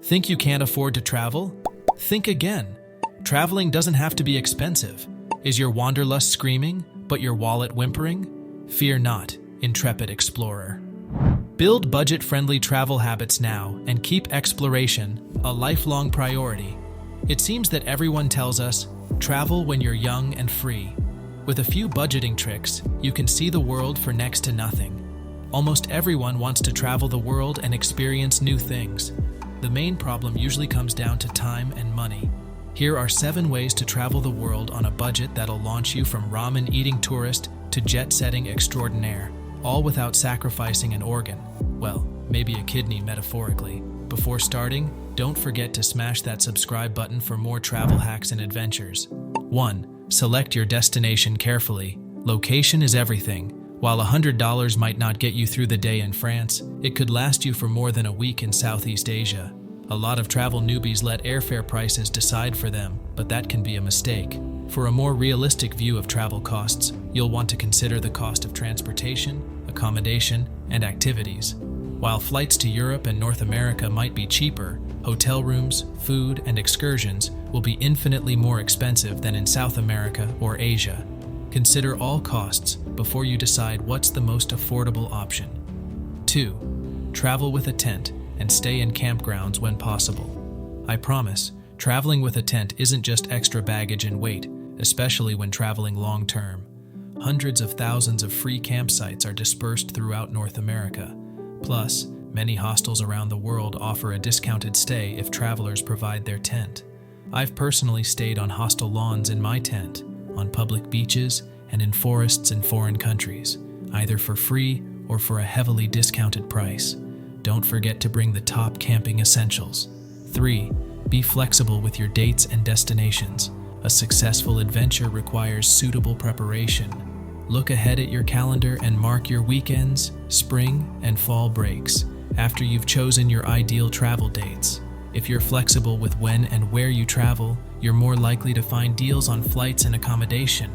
Think you can't afford to travel? Think again. Traveling doesn't have to be expensive. Is your wanderlust screaming, but your wallet whimpering? Fear not, intrepid explorer. Build budget-friendly travel habits now and keep exploration a lifelong priority. It seems that everyone tells us, travel when you're young and free. With a few budgeting tricks, you can see the world for next to nothing. Almost everyone wants to travel the world and experience new things. The main problem usually comes down to time and money. Here are 7 ways to travel the world on a budget that'll launch you from ramen-eating tourist to jet-setting extraordinaire, all without sacrificing an organ. Well, maybe a kidney metaphorically. Before starting, don't forget to smash that subscribe button for more travel hacks and adventures. 1. Select your destination carefully. Location is everything. While $100 might not get you through the day in France, it could last you for more than a week in Southeast Asia. A lot of travel newbies let airfare prices decide for them, but that can be a mistake. For a more realistic view of travel costs, you'll want to consider the cost of transportation, accommodation, and activities. While flights to Europe and North America might be cheaper, hotel rooms, food, and excursions will be infinitely more expensive than in South America or Asia. Consider all costs before you decide what's the most affordable option. 2. Travel with a tent and stay in campgrounds when possible. I promise, traveling with a tent isn't just extra baggage and weight, especially when traveling long-term. Hundreds of thousands of free campsites are dispersed throughout North America. Plus, many hostels around the world offer a discounted stay if travelers provide their tent. I've personally stayed on hostel lawns in my tent, on public beaches, and in forests in foreign countries, either for free or for a heavily discounted price. Don't forget to bring the top camping essentials. 3. Be flexible with your dates and destinations. A successful adventure requires suitable preparation. Look ahead at your calendar and mark your weekends, spring, and fall breaks after you've chosen your ideal travel dates. If you're flexible with when and where you travel, you're more likely to find deals on flights and accommodation.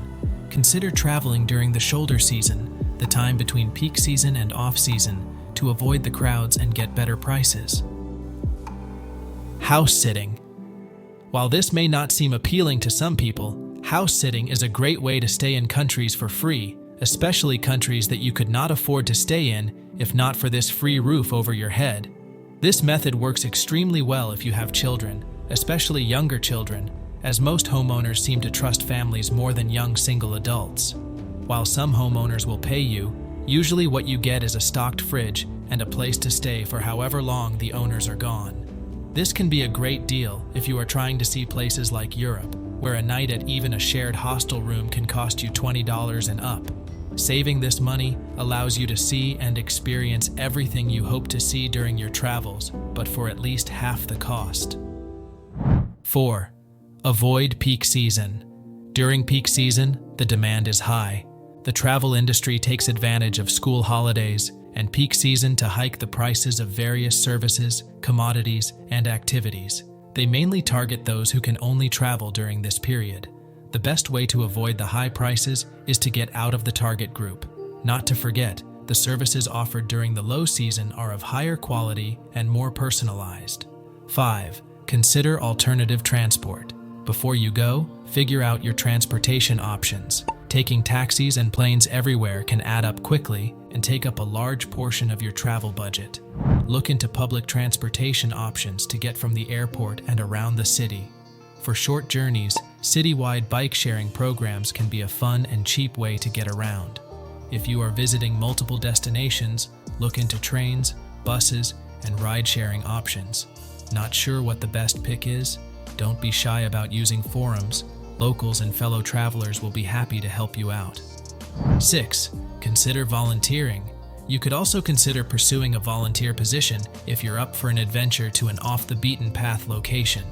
Consider traveling during the shoulder season, the time between peak season and off-season, to avoid the crowds and get better prices. House sitting. While this may not seem appealing to some people, house sitting is a great way to stay in countries for free, especially countries that you could not afford to stay in if not for this free roof over your head. This method works extremely well if you have children, especially younger children, as most homeowners seem to trust families more than young single adults. While some homeowners will pay you, usually what you get is a stocked fridge and a place to stay for however long the owners are gone. This can be a great deal if you are trying to see places like Europe, where a night at even a shared hostel room can cost you $20 and up. Saving this money allows you to see and experience everything you hope to see during your travels, but for at least half the cost. 4. Avoid peak season. During peak season, the demand is high. The travel industry takes advantage of school holidays and peak season to hike the prices of various services, commodities, and activities. They mainly target those who can only travel during this period. The best way to avoid the high prices is to get out of the target group. Not to forget, the services offered during the low season are of higher quality and more personalized. 5. Consider alternative transport. Before you go, figure out your transportation options. Taking taxis and planes everywhere can add up quickly and take up a large portion of your travel budget. Look into public transportation options to get from the airport and around the city. For short journeys, citywide bike-sharing programs can be a fun and cheap way to get around. If you are visiting multiple destinations, look into trains, buses, and ride-sharing options. Not sure what the best pick is? Don't be shy about using forums. Locals and fellow travelers will be happy to help you out. 6. Consider volunteering. You could also consider pursuing a volunteer position if you're up for an adventure to an off-the-beaten-path location.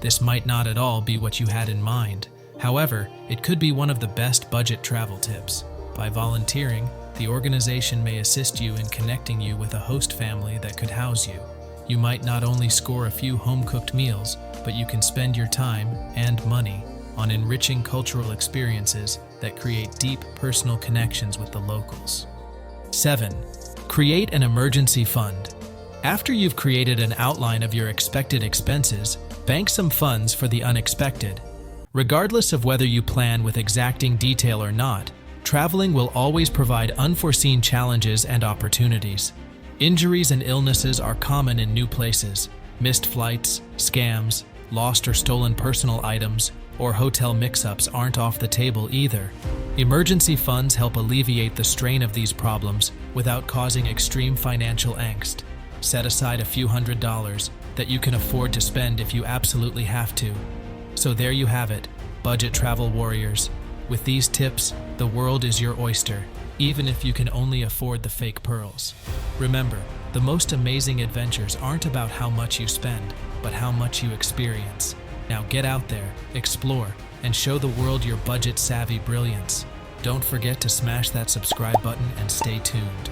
This might not at all be what you had in mind. However, it could be one of the best budget travel tips. By volunteering, the organization may assist you in connecting you with a host family that could house you. You might not only score a few home-cooked meals, but you can spend your time and money on enriching cultural experiences that create deep personal connections with the locals. 7. Create an emergency fund. After you've created an outline of your expected expenses, bank some funds for the unexpected. Regardless of whether you plan with exacting detail or not, traveling will always provide unforeseen challenges and opportunities. Injuries and illnesses are common in new places. Missed flights, scams, lost or stolen personal items, or hotel mix-ups aren't off the table either. Emergency funds help alleviate the strain of these problems without causing extreme financial angst. Set aside a few $100s that you can afford to spend if you absolutely have to. So there you have it, budget travel warriors. With these tips, the world is your oyster, even if you can only afford the fake pearls. Remember, the most amazing adventures aren't about how much you spend, but how much you experience. Now get out there, explore, and show the world your budget-savvy brilliance. Don't forget to smash that subscribe button and stay tuned.